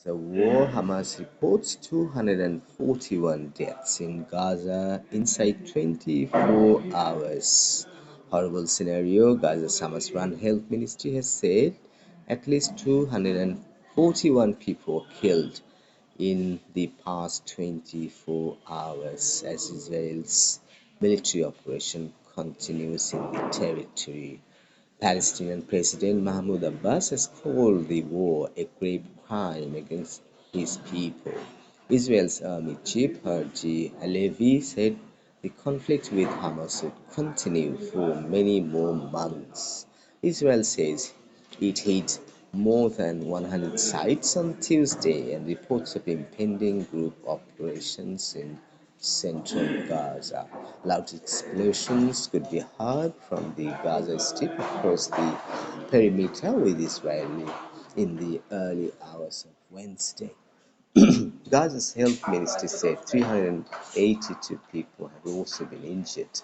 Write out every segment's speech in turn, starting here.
The war Hamas reports 241 deaths in Gaza inside 24 hours. Horrible scenario. Gaza's Hamas-run health ministry has said at least 241 people were killed in the past 24 hours as Israel's military operation continues in the territory. Palestinian President Mahmoud Abbas has called the war a grave crime against his people. Israel's army chief Herji Halevi said the conflict with Hamas would continue for many more months. Israel says it hit more than 100 sites on Tuesday and reports of impending group operations in central Gaza. Loud explosions could be heard from the Gaza Strip across the perimeter with Israel in the early hours of Wednesday. Gaza's health ministry said 382 people have also been injured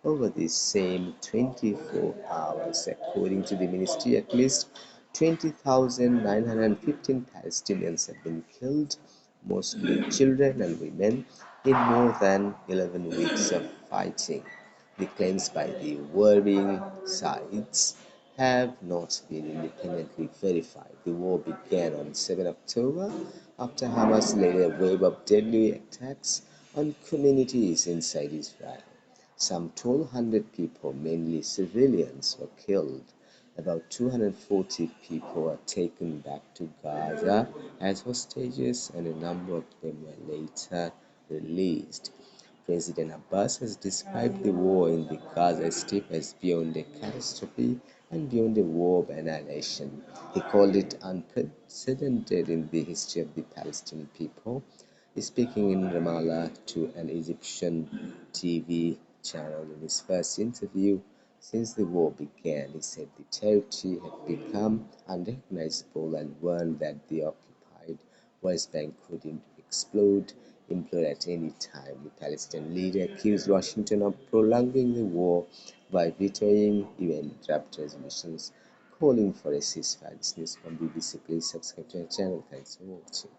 over the same 24 hours. According to the ministry, at least 20,915 Palestinians have been killed, mostly children and women, in more than 11 weeks of fighting. The claims by the warring sides have not been independently verified. The war began on 7 October after Hamas led a wave of deadly attacks on communities inside Israel. Some 1,200 people, mainly civilians, were killed. About 240 people were taken back to Gaza as hostages, and a number of them were later released. President Abbas has described the war in the Gaza Strip as beyond a catastrophe and beyond a war of annihilation. He called it unprecedented in the history of the Palestinian people. Speaking in Ramallah to an Egyptian TV channel in his first interview since the war began, he said the territory had become unrecognizable and warned that the occupied West Bank could implode at any time. The Palestinian leader accused Washington of prolonging the war by vetoing UN draft resolutions calling for a ceasefire. This news from BBC. Please subscribe to our channel. Thanks for watching.